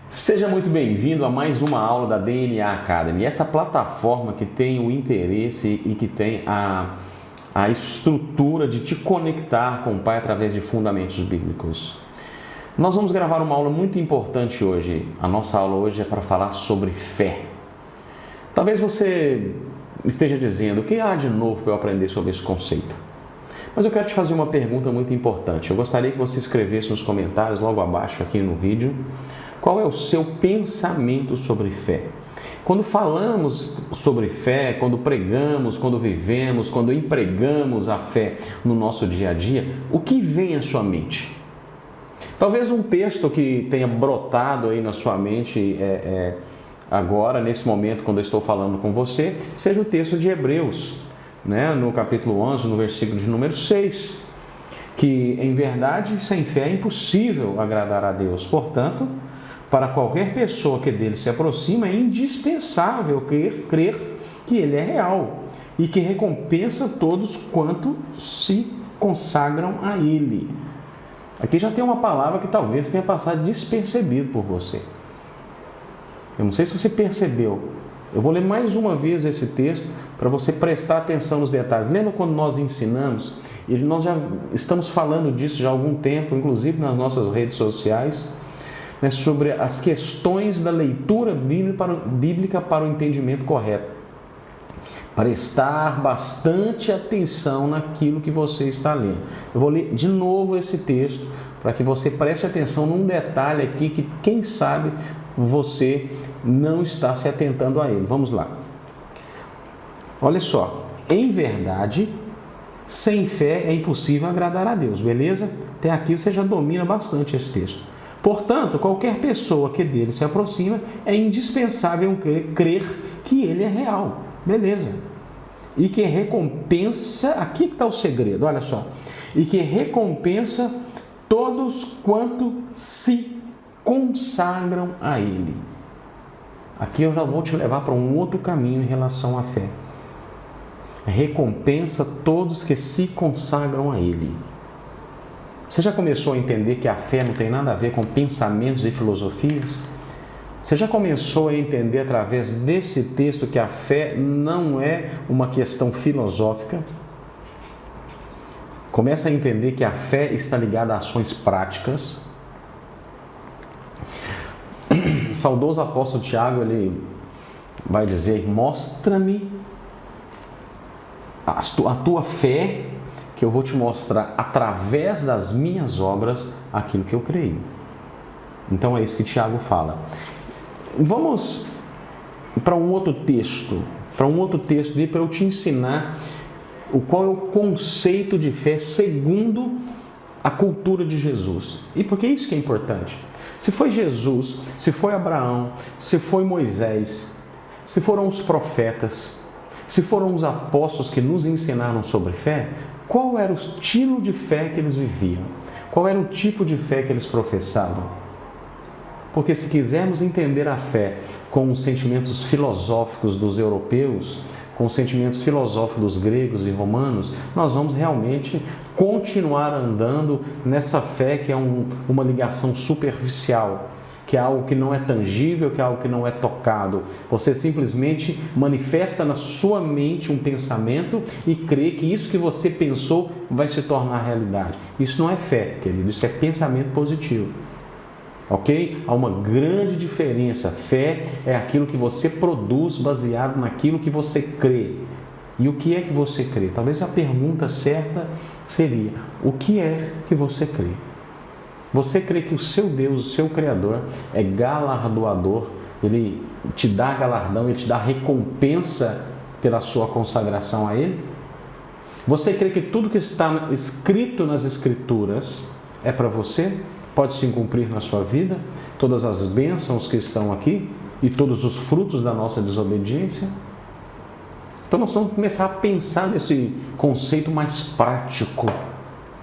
Seja muito bem-vindo a mais uma aula da DNA Academy, essa plataforma que tem o interesse e que tem a estrutura de te conectar com o Pai através de fundamentos bíblicos. Nós vamos gravar uma aula muito importante hoje. A nossa aula hoje é para falar sobre fé. Talvez você esteja dizendo, o que há de novo para eu aprender sobre esse conceito? Mas eu quero te fazer uma pergunta muito importante. Eu gostaria que você escrevesse nos comentários, logo abaixo aqui no vídeo, qual é o seu pensamento sobre fé? Quando falamos sobre fé, quando pregamos, quando vivemos, quando empregamos a fé no nosso dia a dia, o que vem à sua mente? Talvez um texto que tenha brotado aí na sua mente agora, nesse momento, quando eu estou falando com você, seja o texto de Hebreus, né? No capítulo 11, no versículo de número 6, que em verdade, sem fé é impossível agradar a Deus. Portanto, para qualquer pessoa que dele se aproxima, é indispensável crer que ele é real e que recompensa todos quanto se consagram a ele. Aqui já tem uma palavra que talvez tenha passado despercebido por você. Eu não sei se você percebeu. Eu vou ler mais uma vez esse texto para você prestar atenção nos detalhes. Lembra quando nós ensinamos? E nós já estamos falando disso já há algum tempo, inclusive nas nossas redes sociais, né, sobre as questões da leitura bíblica para o entendimento correto. Prestar bastante atenção naquilo que você está lendo. Eu vou ler de novo esse texto para que você preste atenção num detalhe aqui que, quem sabe, você não está se atentando a ele. Vamos lá. Olha só. Em verdade, sem fé é impossível agradar a Deus, beleza? Até aqui você já domina bastante esse texto. Portanto, qualquer pessoa que dele se aproxima, é indispensável crer que ele é real. Beleza. E que recompensa, aqui que está o segredo, olha só. E que recompensa todos quanto se consagram a ele. Aqui eu já vou te levar para um outro caminho em relação à fé. Recompensa todos que se consagram a ele. Você já começou a entender que a fé não tem nada a ver com pensamentos e filosofias? Você já começou a entender através desse texto que a fé não é uma questão filosófica? Começa a entender que a fé está ligada a ações práticas. O saudoso apóstolo Tiago, ele vai dizer, mostra-me a tua fé, que eu vou te mostrar através das minhas obras aquilo que eu creio. Então é isso que Tiago fala. Vamos para um outro texto, para eu te ensinar qual é o conceito de fé segundo a cultura de Jesus. E por que isso que é importante? Se foi Jesus, se foi Abraão, se foi Moisés, se foram os profetas, se foram os apóstolos que nos ensinaram sobre fé, qual era o estilo de fé que eles viviam? Qual era o tipo de fé que eles professavam? Porque se quisermos entender a fé com os sentimentos filosóficos dos europeus, com os sentimentos filosóficos dos gregos e romanos, nós vamos realmente continuar andando nessa fé que é uma ligação superficial, que é algo que não é tangível, que é algo que não é tocado. Você simplesmente manifesta na sua mente um pensamento e crê que isso que você pensou vai se tornar realidade. Isso não é fé, querido, isso é pensamento positivo. Ok? Há uma grande diferença. Fé é aquilo que você produz baseado naquilo que você crê. E o que é que você crê? Talvez a pergunta certa seria, o que é que você crê? Você crê que o seu Deus, o seu Criador, é galardoador, ele te dá galardão, ele te dá recompensa pela sua consagração a ele? Você crê que tudo que está escrito nas Escrituras é para você? Pode se cumprir na sua vida? Todas as bênçãos que estão aqui e todos os frutos da nossa desobediência? Então nós vamos começar a pensar nesse conceito mais prático.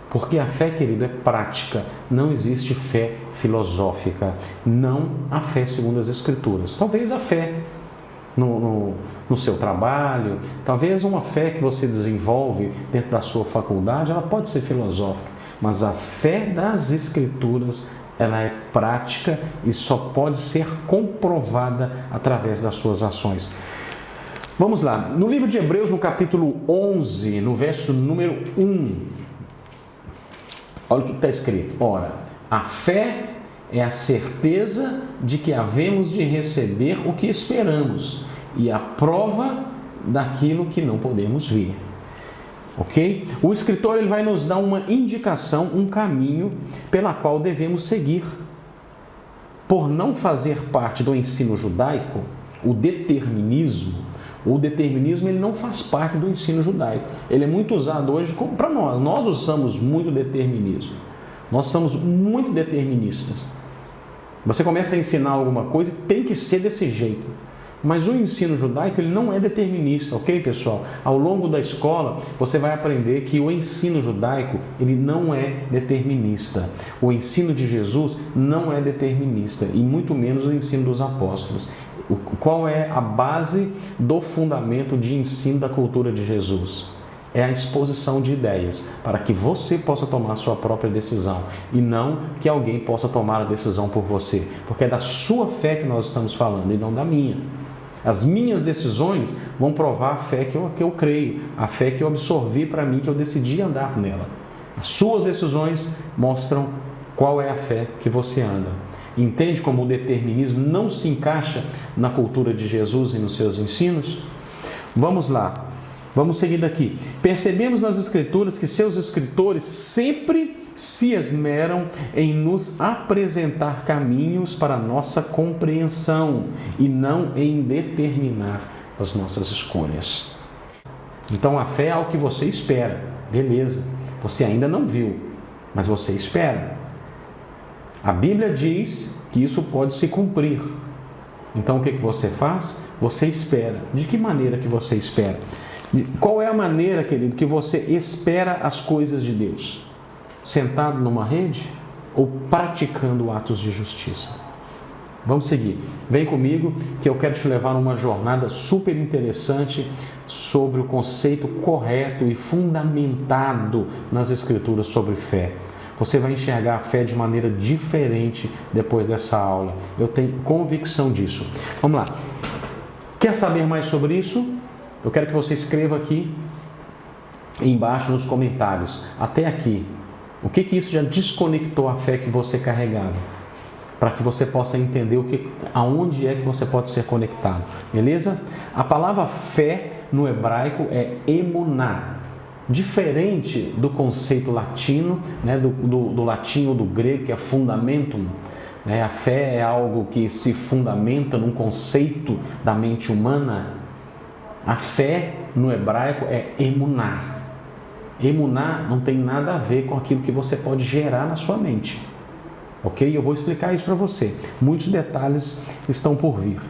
Porque a fé, querido, é prática. Não existe fé filosófica. Não a fé segundo as Escrituras. Talvez a fé no seu trabalho, talvez uma fé que você desenvolve dentro da sua faculdade, ela pode ser filosófica. Mas a fé das Escrituras ela é prática e só pode ser comprovada através das suas ações. Vamos lá, no livro de Hebreus, no capítulo 11, no verso número 1, olha o que está escrito. Ora, a fé é a certeza de que havemos de receber o que esperamos e a prova daquilo que não podemos ver. Ok? O escritor ele vai nos dar uma indicação, um caminho pela qual devemos seguir. Por não fazer parte do ensino judaico, o determinismo ele não faz parte do ensino judaico. Ele é muito usado hoje para nós. Nós usamos muito determinismo. Nós somos muito deterministas. Você começa a ensinar alguma coisa e tem que ser desse jeito. Mas o ensino judaico ele não é determinista, ok, pessoal? Ao longo da escola, você vai aprender que o ensino judaico ele não é determinista. O ensino de Jesus não é determinista, e muito menos o ensino dos apóstolos. Qual é a base do fundamento de ensino da cultura de Jesus? É a exposição de ideias, para que você possa tomar a sua própria decisão e não que alguém possa tomar a decisão por você, porque é da sua fé que nós estamos falando e não da minha. As minhas decisões vão provar a fé que eu creio, a fé que eu absorvi para mim, que eu decidi andar nela. As suas decisões mostram qual é a fé que você anda. Entende como o determinismo não se encaixa na cultura de Jesus e nos seus ensinos? Vamos lá, vamos seguindo aqui. Percebemos nas Escrituras que seus escritores sempre se esmeram em nos apresentar caminhos para a nossa compreensão e não em determinar as nossas escolhas. Então a fé é algo que você espera, beleza, você ainda não viu, mas você espera. A Bíblia diz que isso pode se cumprir. Então o que você faz? Você espera. De que maneira que você espera? Qual é a maneira, querido, que você espera as coisas de Deus? Sentado numa rede ou praticando atos de justiça? Vamos seguir. Vem comigo que eu quero te levar numa jornada super interessante sobre o conceito correto e fundamentado nas Escrituras sobre fé. Você vai enxergar a fé de maneira diferente depois dessa aula. Eu tenho convicção disso. Vamos lá. Quer saber mais sobre isso? Eu quero que você escreva aqui embaixo nos comentários. Até aqui. O que isso já desconectou a fé que você carregava? Para que você possa entender aonde é que você pode ser conectado. Beleza? A palavra fé no hebraico é emuná. Diferente do conceito latino, né, do latim ou do grego, que é fundamentum, né, a fé é algo que se fundamenta num conceito da mente humana. A fé no hebraico é emuná. Emuná não tem nada a ver com aquilo que você pode gerar na sua mente. Ok? Eu vou explicar isso para você. Muitos detalhes estão por vir.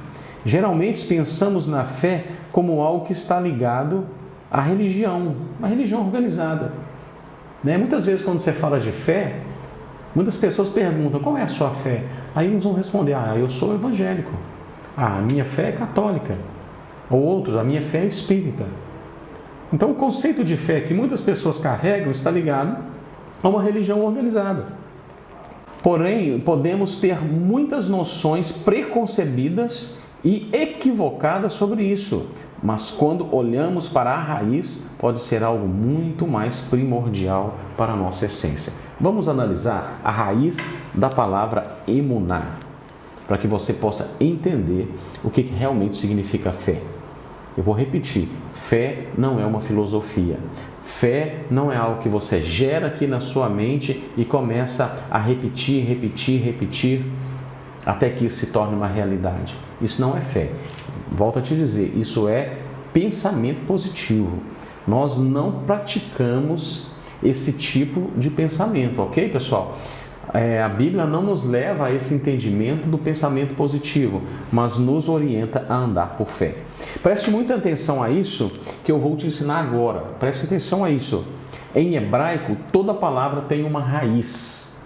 Geralmente pensamos na fé como algo que está ligado à religião, uma religião organizada. Né? Muitas vezes quando você fala de fé, muitas pessoas perguntam, qual é a sua fé? Aí uns vão responder, eu sou evangélico. A minha fé é católica. Ou outros, a minha fé é espírita. Então o conceito de fé que muitas pessoas carregam está ligado a uma religião organizada. Porém, podemos ter muitas noções preconcebidas e equivocadas sobre isso. Mas quando olhamos para a raiz, pode ser algo muito mais primordial para a nossa essência. Vamos analisar a raiz da palavra emuná, para que você possa entender o que realmente significa fé. Eu vou repetir, fé não é uma filosofia. Fé não é algo que você gera aqui na sua mente e começa a repetir, até que isso se torne uma realidade. Isso não é fé. Volto a te dizer, isso é pensamento positivo. Nós não praticamos esse tipo de pensamento, ok, pessoal? A Bíblia não nos leva a esse entendimento do pensamento positivo, mas nos orienta a andar por fé. Preste muita atenção a isso que eu vou te ensinar agora. Preste atenção a isso. Em hebraico, toda palavra tem uma raiz.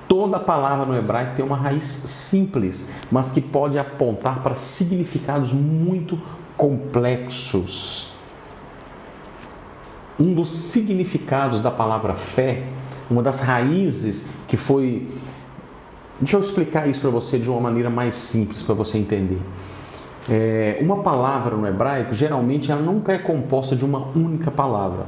Toda palavra no hebraico tem uma raiz simples, mas que pode apontar para significados muito complexos. Um dos significados da palavra fé, uma das raízes que foi... Deixa eu explicar isso para você de uma maneira mais simples, para você entender. Uma palavra no hebraico, geralmente, ela nunca é composta de uma única palavra.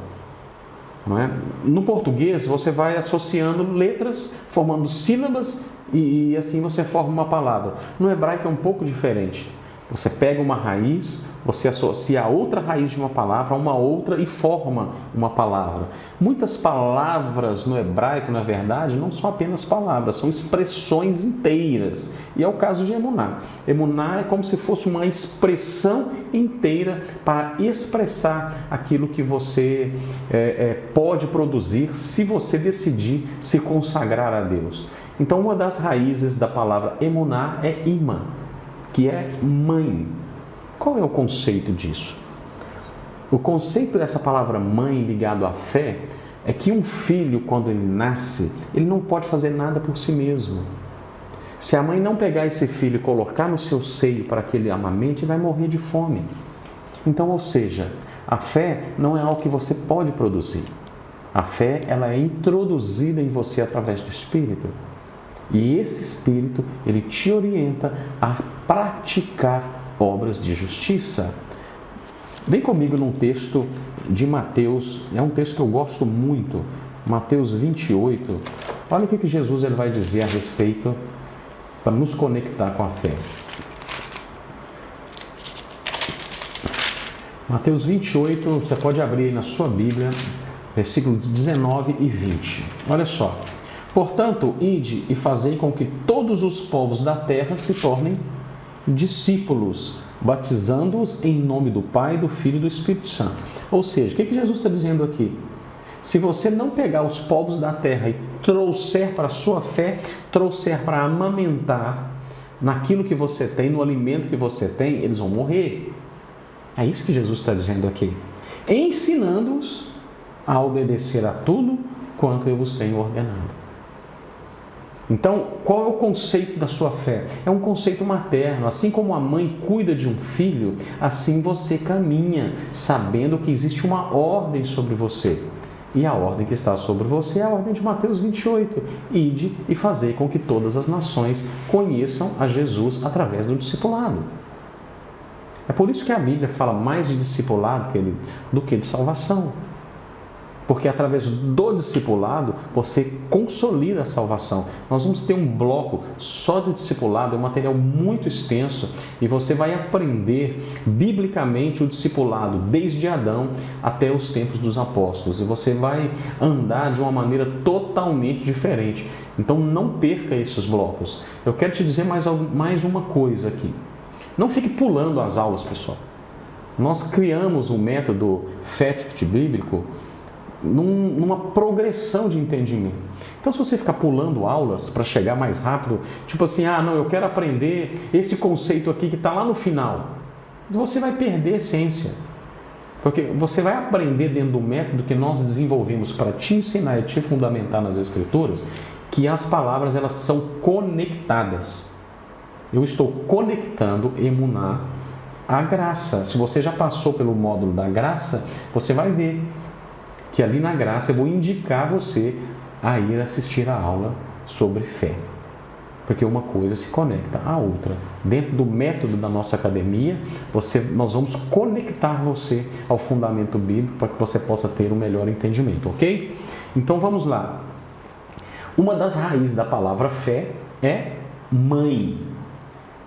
Não é? No português, você vai associando letras, formando sílabas e assim você forma uma palavra. No hebraico é um pouco diferente. Você pega uma raiz, você associa a outra raiz de uma palavra a uma outra e forma uma palavra. Muitas palavras no hebraico, na verdade, não são apenas palavras, são expressões inteiras. E é o caso de emuná. Emuná é como se fosse uma expressão inteira para expressar aquilo que você pode produzir se você decidir se consagrar a Deus. Então, uma das raízes da palavra emuná é imã, que é mãe. Qual é o conceito disso? O conceito dessa palavra mãe ligado à fé é que um filho, quando ele nasce, ele não pode fazer nada por si mesmo. Se a mãe não pegar esse filho e colocar no seu seio para que ele amamente, ele vai morrer de fome. Então, ou seja, a fé não é algo que você pode produzir. A fé, ela é introduzida em você através do Espírito. E esse Espírito, ele te orienta a praticar obras de justiça. Vem comigo num texto de Mateus, é um texto que eu gosto muito, Mateus 28. Olha o que Jesus ele vai dizer a respeito, para nos conectar com a fé. Mateus 28, você pode abrir aí na sua Bíblia, versículos 19 e 20. Olha só. Portanto, ide e fazei com que todos os povos da terra se tornem discípulos, batizando-os em nome do Pai, do Filho e do Espírito Santo. Ou seja, o que Jesus está dizendo aqui? Se você não pegar os povos da terra e trouxer para a sua fé, trouxer para amamentar naquilo que você tem, no alimento que você tem, eles vão morrer. É isso que Jesus está dizendo aqui. Ensinando-os a obedecer a tudo quanto eu vos tenho ordenado. Então, qual é o conceito da sua fé? É um conceito materno. Assim como a mãe cuida de um filho, assim você caminha, sabendo que existe uma ordem sobre você. E a ordem que está sobre você é a ordem de Mateus 28. Ide e fazei com que todas as nações conheçam a Jesus através do discipulado. É por isso que a Bíblia fala mais de discipulado do que de salvação. Porque através do discipulado você consolida a salvação. Nós vamos ter um bloco só de discipulado, é um material muito extenso e você vai aprender biblicamente o discipulado desde Adão até os tempos dos apóstolos. E você vai andar de uma maneira totalmente diferente. Então não perca esses blocos. Eu quero te dizer mais uma coisa aqui. Não fique pulando as aulas, pessoal. Nós criamos um método FETIT bíblico numa progressão de entendimento. Então, se você ficar pulando aulas para chegar mais rápido, tipo assim, não, eu quero aprender esse conceito aqui que está lá no final, você vai perder a essência. Porque você vai aprender dentro do método que nós desenvolvemos para te ensinar e te fundamentar nas Escrituras, que as palavras elas são conectadas. Eu estou conectando emuná à graça. Se você já passou pelo módulo da graça, você vai ver que ali na graça eu vou indicar você a ir assistir a aula sobre fé. Porque uma coisa se conecta à outra. Dentro do método da nossa academia, nós vamos conectar você ao fundamento bíblico para que você possa ter um melhor entendimento, ok? Então vamos lá. Uma das raízes da palavra fé é mãe.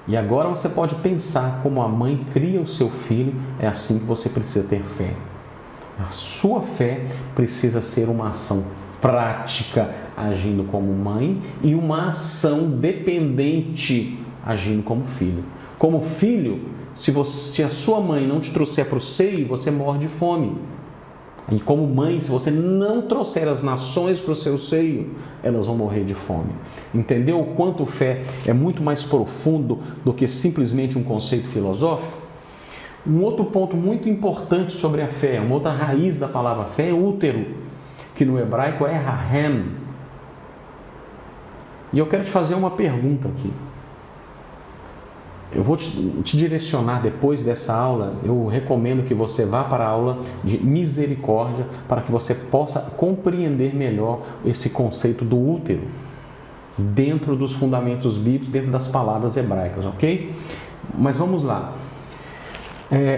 E agora você pode pensar como a mãe cria o seu filho, é assim que você precisa ter fé. A sua fé precisa ser uma ação prática, agindo como mãe, e uma ação dependente, agindo como filho. Como filho, se a sua mãe não te trouxer para o seio, você morre de fome. E como mãe, se você não trouxer as nações para o seu seio, elas vão morrer de fome. Entendeu o quanto fé é muito mais profundo do que simplesmente um conceito filosófico? Um outro ponto muito importante sobre a fé, uma outra raiz da palavra fé é útero, que no hebraico é rahem. E eu quero te fazer uma pergunta aqui. Eu vou te direcionar depois dessa aula, eu recomendo que você vá para a aula de misericórdia para que você possa compreender melhor esse conceito do útero. dentro dos fundamentos bíblicos, dentro das palavras hebraicas, ok? Mas vamos lá.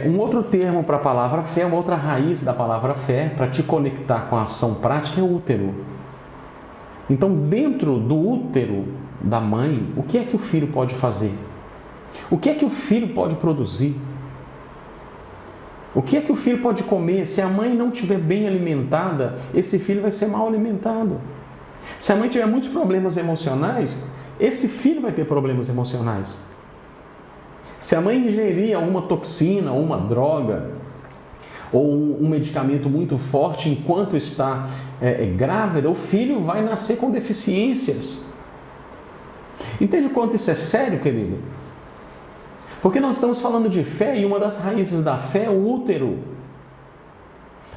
Um outro termo para a palavra fé, uma outra raiz da palavra fé, para te conectar com a ação prática, é o útero. Então, dentro do útero da mãe, o que é que o filho pode fazer? O que é que o filho pode produzir? O que é que o filho pode comer? Se a mãe não estiver bem alimentada, esse filho vai ser mal alimentado. Se a mãe tiver muitos problemas emocionais, esse filho vai ter problemas emocionais. Se a mãe ingerir alguma toxina, ou uma droga, ou um medicamento muito forte enquanto está grávida, o filho vai nascer com deficiências. Entende o quanto isso é sério, querido? Porque nós estamos falando de fé e uma das raízes da fé é o útero.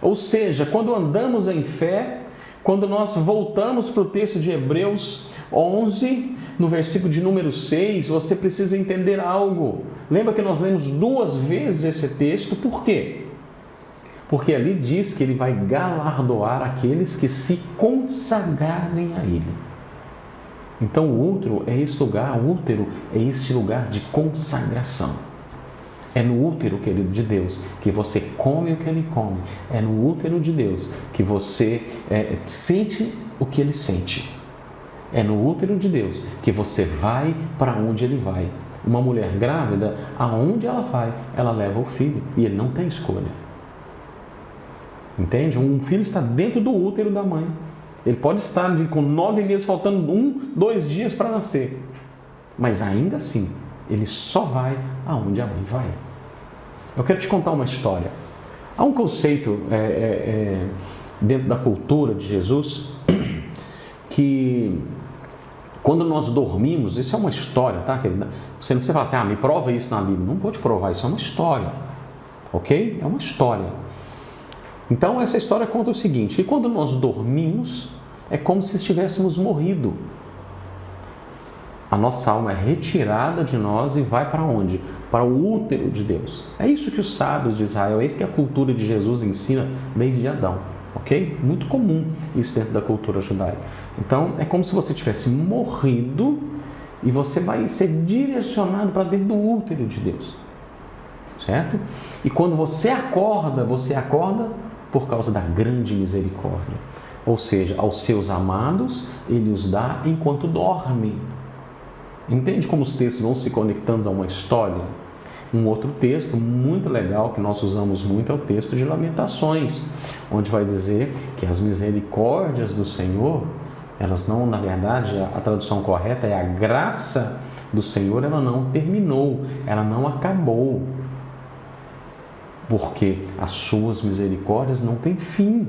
Ou seja, quando andamos em fé, quando nós voltamos para o texto de Hebreus 11, no versículo de número 6, você precisa entender algo. Lembra que nós lemos 2 vezes esse texto? Por quê? Porque ali diz que ele vai galardoar aqueles que se consagrarem a ele. Então o útero é esse lugar de consagração. É no útero, querido, de Deus, que você come o que Ele come. É no útero de Deus que você sente o que Ele sente. É no útero de Deus que você vai para onde Ele vai. Uma mulher grávida, aonde ela vai, ela leva o filho. E ele não tem escolha. Entende? Um filho está dentro do útero da mãe. Ele pode estar com 9 meses, faltando 1, 2 dias para nascer. Mas ainda assim, ele só vai aonde a mãe vai. Eu quero te contar uma história. Há um conceito dentro da cultura de Jesus que quando nós dormimos, isso é uma história, tá, querida? Você não precisa falar assim, me prova isso na Bíblia. Não vou te provar, isso é uma história. Ok? É uma história. Então, essa história conta o seguinte, que quando nós dormimos, é como se estivéssemos morrido. A nossa alma é retirada de nós e vai para onde? Para o útero de Deus. É isso que os sábios de Israel, é isso que a cultura de Jesus ensina desde Adão. Ok? Muito comum isso dentro da cultura judaica. Então, é como se você tivesse morrido e você vai ser direcionado para dentro do útero de Deus. Certo? E quando você acorda por causa da grande misericórdia. Ou seja, aos seus amados, Ele os dá enquanto dorme. Entende como os textos vão se conectando a uma história? Um outro texto muito legal que nós usamos muito é o texto de Lamentações, onde vai dizer que as misericórdias do Senhor, elas não, na verdade, a tradução correta é a graça do Senhor, ela não terminou, ela não acabou. Porque as suas misericórdias não têm fim.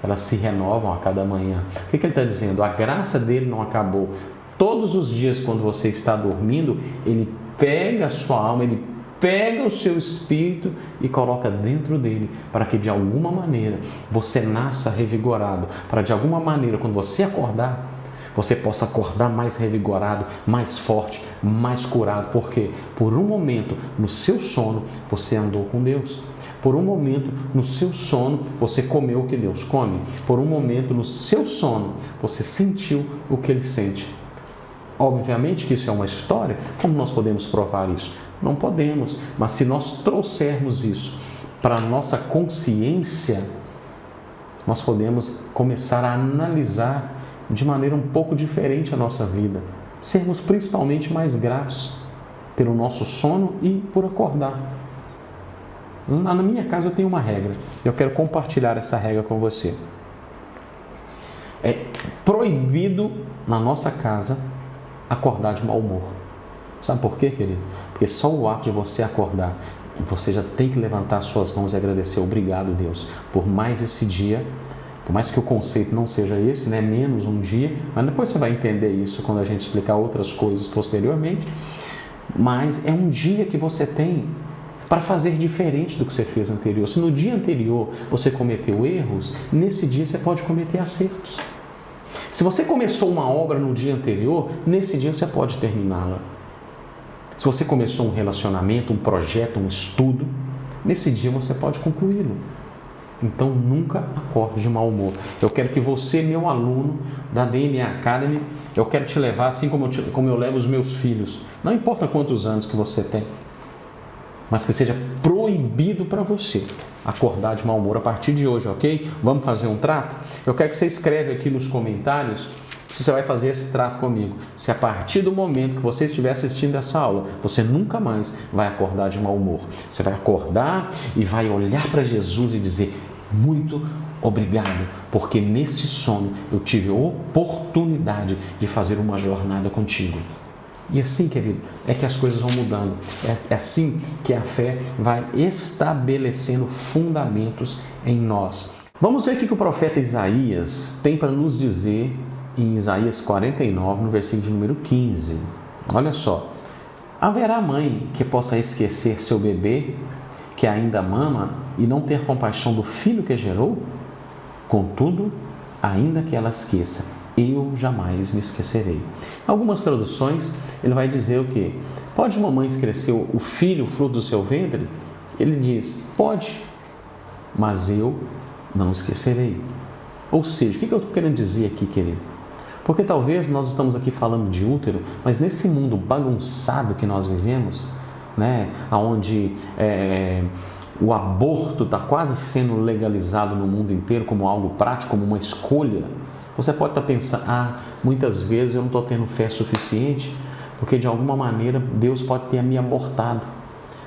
Elas se renovam a cada manhã. O que ele está dizendo? A graça dele não acabou. Todos os dias, quando você está dormindo, Ele pega a sua alma, Ele pega o seu espírito e coloca dentro dele, para que de alguma maneira você nasça revigorado. Para de alguma maneira, quando você acordar, você possa acordar mais revigorado, mais forte, mais curado. Porque por um momento, no seu sono, você andou com Deus. Por um momento, no seu sono, você comeu o que Deus come. Por um momento, no seu sono, você sentiu o que Ele sente. Obviamente que isso é uma história. Como nós podemos provar isso? Não podemos. Mas se nós trouxermos isso para a nossa consciência, nós podemos começar a analisar de maneira um pouco diferente a nossa vida. Sermos principalmente mais gratos pelo nosso sono e por acordar. Na minha casa eu tenho uma regra. Eu quero compartilhar essa regra com você. É proibido na nossa casa acordar de mau humor. Sabe por quê, querido? Porque só o ato de você acordar, você já tem que levantar suas mãos e agradecer. Obrigado, Deus, por mais esse dia. Por mais que o conceito não seja esse, né? Menos um dia, mas depois você vai entender isso quando a gente explicar outras coisas posteriormente. Mas é um dia que você tem para fazer diferente do que você fez anterior. Se no dia anterior você cometeu erros, nesse dia você pode cometer acertos. Se você começou uma obra no dia anterior, nesse dia você pode terminá-la. Se você começou um relacionamento, um projeto, um estudo, nesse dia você pode concluí-lo. Então nunca acorde de mau humor. Eu quero que você, meu aluno da DNA Academy, eu quero te levar assim como eu levo os meus filhos. Não importa quantos anos que você tem, mas que seja proibido para você acordar de mau humor a partir de hoje, ok? Vamos fazer um trato? Eu quero que você escreva aqui nos comentários se você vai fazer esse trato comigo. Se a partir do momento que você estiver assistindo essa aula, você nunca mais vai acordar de mau humor. Você vai acordar e vai olhar para Jesus e dizer: muito obrigado, porque neste sono eu tive a oportunidade de fazer uma jornada contigo. E assim, querido, é que as coisas vão mudando. É assim que a fé vai estabelecendo fundamentos em nós. Vamos ver o que o profeta Isaías tem para nos dizer em Isaías 49, no versículo de número 15. Olha só. Haverá mãe que possa esquecer seu bebê, que ainda mama, e não ter compaixão do filho que gerou? Contudo, ainda que ela esqueça, eu jamais me esquecerei. Algumas traduções, ele vai dizer o quê? Pode uma mãe esquecer o filho, o fruto do seu ventre? Ele diz, pode, mas eu não esquecerei. Ou seja, o que eu estou querendo dizer aqui, querido? Porque talvez nós estamos aqui falando de útero, mas nesse mundo bagunçado que nós vivemos, né, onde o aborto está quase sendo legalizado no mundo inteiro como algo prático, como uma escolha, você pode estar pensando, muitas vezes eu não estou tendo fé suficiente, porque de alguma maneira Deus pode ter me abortado.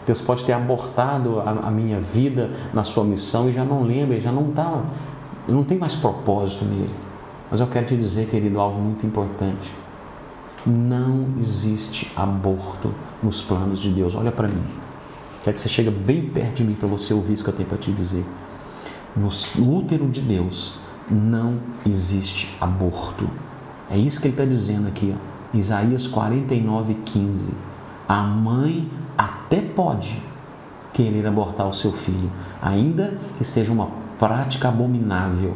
Deus pode ter abortado a minha vida na sua missão e já não lembra, já não está, eu não tenho mais propósito nele. Mas eu quero te dizer, querido, algo muito importante. Não existe aborto nos planos de Deus. Olha para mim. Quero que você chegue bem perto de mim para você ouvir isso que eu tenho para te dizer. No útero de Deus não existe aborto. É isso que ele está dizendo aqui, ó. Isaías 49, 15. A mãe até pode querer abortar o seu filho, ainda que seja uma prática abominável.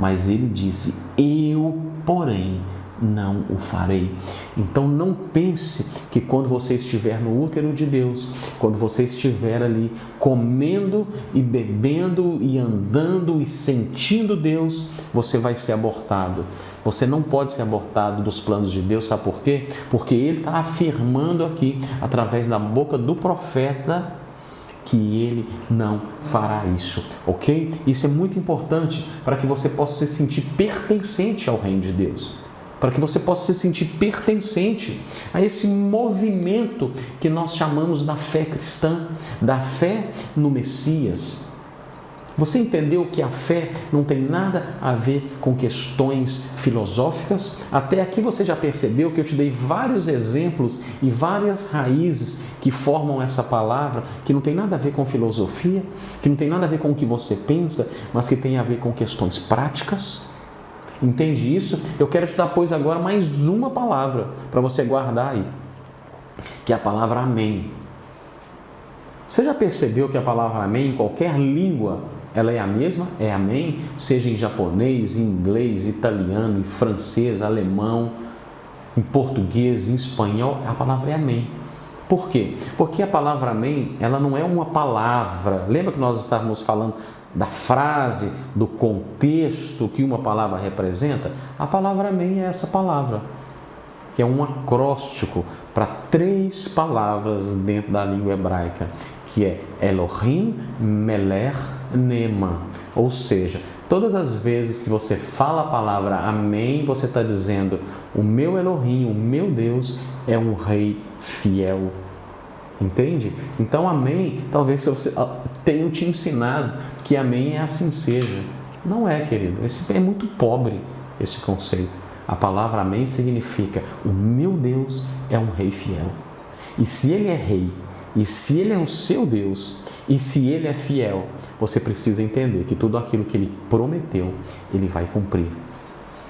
Mas ele disse, eu, porém, não o farei. Então não pense que quando você estiver no útero de Deus, quando você estiver ali comendo e bebendo e andando e sentindo Deus, você vai ser abortado. Você não pode ser abortado dos planos de Deus, sabe por quê? Porque ele está afirmando aqui, através da boca do profeta, que ele não fará isso, ok? Isso é muito importante para que você possa se sentir pertencente ao reino de Deus, para que você possa se sentir pertencente a esse movimento que nós chamamos da fé cristã, da fé no Messias. Você entendeu que a fé não tem nada a ver com questões filosóficas? Até aqui você já percebeu que eu te dei vários exemplos e várias raízes que formam essa palavra, que não tem nada a ver com filosofia, que não tem nada a ver com o que você pensa, mas que tem a ver com questões práticas. Entende isso? Eu quero te dar, pois, agora mais uma palavra para você guardar aí, que é a palavra amém. Você já percebeu que a palavra amém, em qualquer língua, ela é a mesma? É amém? Seja em japonês, em inglês, italiano, em francês, alemão, em português, em espanhol, a palavra é amém. Por quê? Porque a palavra amém, ela não é uma palavra. Lembra que nós estávamos falando da frase, do contexto que uma palavra representa? A palavra amém é essa palavra, que é um acróstico para 3 palavras dentro da língua hebraica, que é Elohim, Meler, Neman. Ou seja, todas as vezes que você fala a palavra amém, você está dizendo, o meu Elohim, o meu Deus, é um rei fiel. Entende? Então amém, talvez você tenha te ensinado que amém é assim seja. Não é, querido. Esse é muito pobre, esse conceito. A palavra amém significa, o meu Deus é um rei fiel. E se ele é rei, e se ele é o seu Deus, e se ele é fiel, você precisa entender que tudo aquilo que ele prometeu, ele vai cumprir.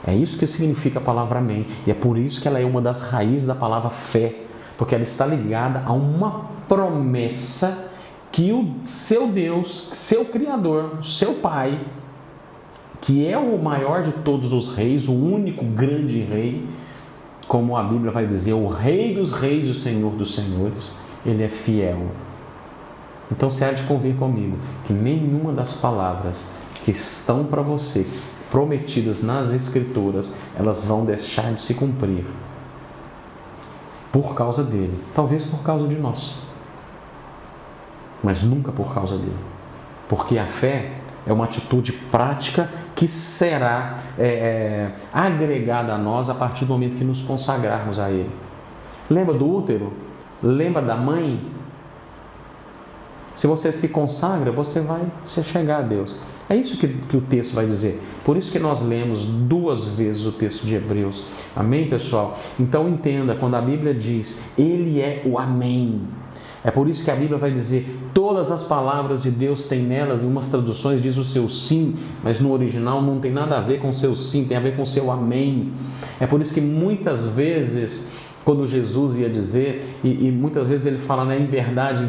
É isso que significa a palavra amém. E é por isso que ela é uma das raízes da palavra fé, porque ela está ligada a uma promessa que o seu Deus, seu Criador, seu Pai, que é o maior de todos os reis, o único grande rei, como a Bíblia vai dizer, o Rei dos reis e o Senhor dos senhores, ele é fiel. Então você há de convir comigo que nenhuma das palavras que estão para você, prometidas nas Escrituras, elas vão deixar de se cumprir por causa dele, talvez por causa de nós, mas nunca por causa dele, porque a fé é uma atitude prática que será agregada a nós a partir do momento que nos consagrarmos a ele. Lembra do útero? Lembra da mãe? Se você se consagra, você vai se chegar a Deus. É isso que o texto vai dizer. Por isso que nós lemos 2 vezes o texto de Hebreus. Amém, pessoal? Então entenda, quando a Bíblia diz, Ele é o Amém. É por isso que a Bíblia vai dizer, todas as palavras de Deus têm nelas, em umas traduções diz o seu sim, mas no original não tem nada a ver com o seu sim, tem a ver com o seu amém. É por isso que muitas vezes, quando Jesus ia dizer, e muitas vezes ele fala, né, em verdade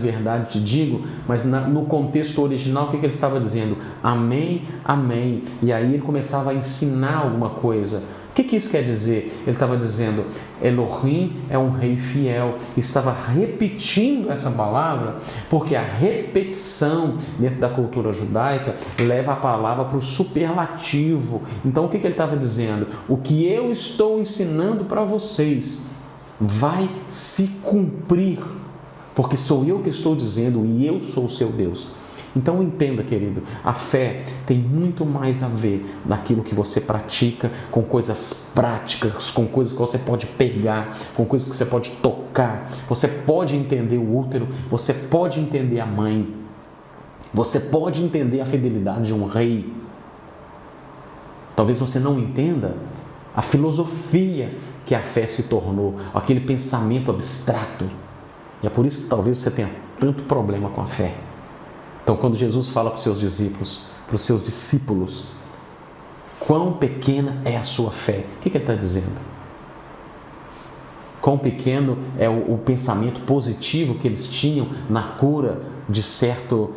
te digo, mas no contexto original, o que ele estava dizendo? Amém, amém. E aí ele começava a ensinar alguma coisa. O que isso quer dizer? Ele estava dizendo, Elohim é um rei fiel. Estava repetindo essa palavra, porque a repetição dentro da cultura judaica leva a palavra para o superlativo. Então o que ele estava dizendo? O que eu estou ensinando para vocês vai se cumprir, porque sou eu que estou dizendo e eu sou o seu Deus. Então entenda, querido, a fé tem muito mais a ver naquilo que você pratica, com coisas práticas, com coisas que você pode pegar, com coisas que você pode tocar. Você pode entender o útero, você pode entender a mãe, você pode entender a fidelidade de um rei. Talvez você não entenda a filosofia que a fé se tornou, aquele pensamento abstrato. E é por isso que talvez você tenha tanto problema com a fé. Então, quando Jesus fala para os seus discípulos, quão pequena é a sua fé, o que ele está dizendo? Quão pequeno é o pensamento positivo que eles tinham na cura de certo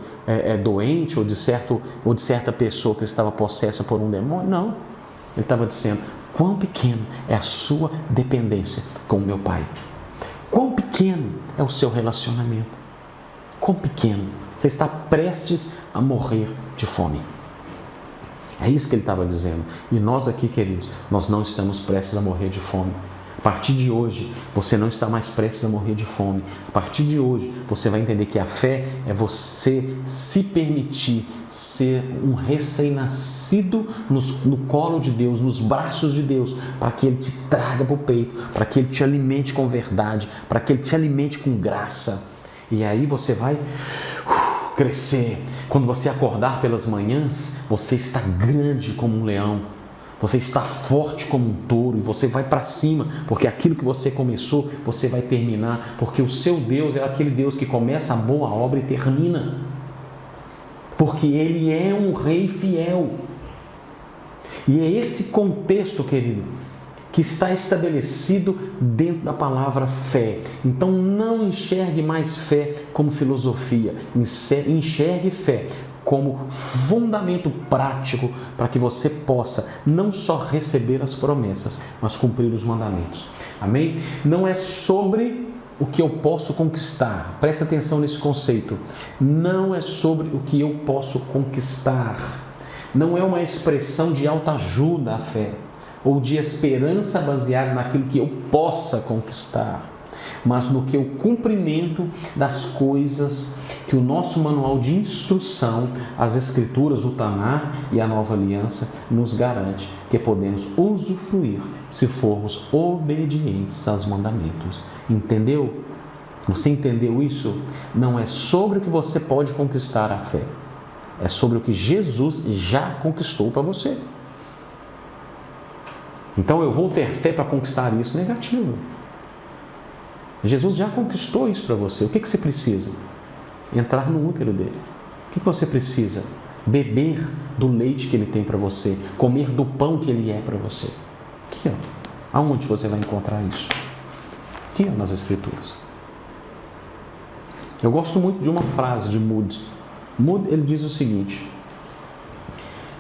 doente ou de certa pessoa que estava possessa por um demônio? Não. Ele estava dizendo, quão pequeno é a sua dependência com o meu Pai. Quão pequeno é o seu relacionamento. Quão pequeno. Você está prestes a morrer de fome. É isso que ele estava dizendo. E nós aqui, queridos, nós não estamos prestes a morrer de fome. A partir de hoje, você não está mais prestes a morrer de fome. A partir de hoje, você vai entender que a fé é você se permitir ser um recém-nascido no colo de Deus, nos braços de Deus, para que Ele te traga para o peito, para que Ele te alimente com verdade, para que Ele te alimente com graça. E aí você vai crescer. Quando você acordar pelas manhãs, você está grande como um leão. Você está forte como um touro e você vai para cima, porque aquilo que você começou, você vai terminar, porque o seu Deus é aquele Deus que começa a boa obra e termina. Porque Ele é um rei fiel. E é esse contexto, querido, que está estabelecido dentro da palavra fé. Então não enxergue mais fé como filosofia, enxergue fé como fundamento prático para que você possa não só receber as promessas, mas cumprir os mandamentos. Amém? Não é sobre o que eu posso conquistar. Presta atenção nesse conceito. Não é sobre o que eu posso conquistar. Não é uma expressão de autoajuda a fé, ou de esperança baseada naquilo que eu possa conquistar, mas no que o cumprimento das coisas que o nosso manual de instrução, as Escrituras, o Tanar e a Nova Aliança, nos garante que podemos usufruir se formos obedientes aos mandamentos. Entendeu? Você entendeu isso? Não é sobre o que você pode conquistar a fé, é sobre o que Jesus já conquistou para você. Então eu vou ter fé para conquistar isso? Negativo. Jesus já conquistou isso para você. O que você precisa? Entrar no útero dele. O que você precisa? Beber do leite que ele tem para você. Comer do pão que ele é para você. Aqui, ó. Aonde você vai encontrar isso? Aqui, ó, nas Escrituras. Eu gosto muito de uma frase de Moody. Moody, ele diz o seguinte: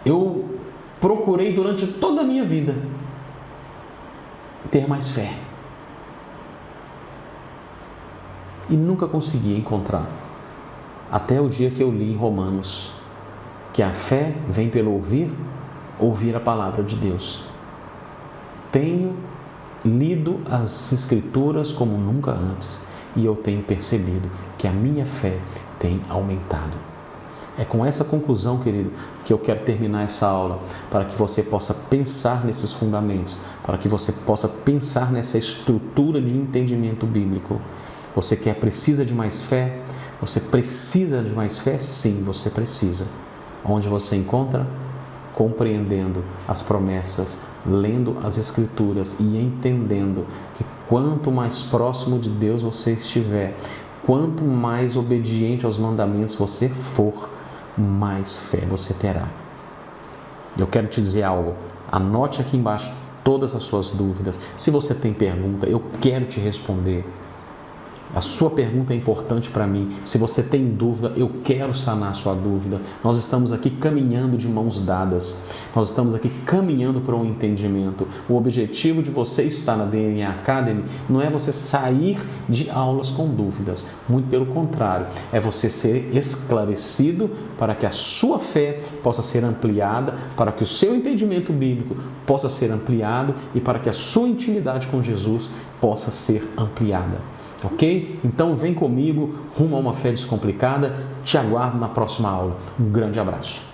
eu procurei durante toda a minha vida ter mais fé e nunca consegui encontrar, até o dia que eu li em Romanos que a fé vem pelo ouvir a palavra de Deus. Tenho lido as Escrituras como nunca antes e eu tenho percebido que a minha fé tem aumentado. É com essa conclusão, querido, que eu quero terminar essa aula, para que você possa pensar nesses fundamentos, para que você possa pensar nessa estrutura de entendimento bíblico. Você precisa de mais fé? Você precisa de mais fé? Sim, você precisa. Onde você encontra? Compreendendo as promessas, lendo as Escrituras e entendendo que quanto mais próximo de Deus você estiver, quanto mais obediente aos mandamentos você for, mais fé você terá. Eu quero te dizer algo, anote aqui embaixo todas as suas dúvidas. Se você tem pergunta, eu quero te responder. A sua pergunta é importante para mim. Se você tem dúvida, eu quero sanar a sua dúvida. Nós estamos aqui caminhando de mãos dadas. Nós estamos aqui caminhando para um entendimento. O objetivo de você estar na DNA Academy não é você sair de aulas com dúvidas. Muito pelo contrário, é você ser esclarecido para que a sua fé possa ser ampliada, para que o seu entendimento bíblico possa ser ampliado e para que a sua intimidade com Jesus possa ser ampliada. Ok? Então vem comigo rumo a uma fé descomplicada. Te aguardo na próxima aula. Um grande abraço.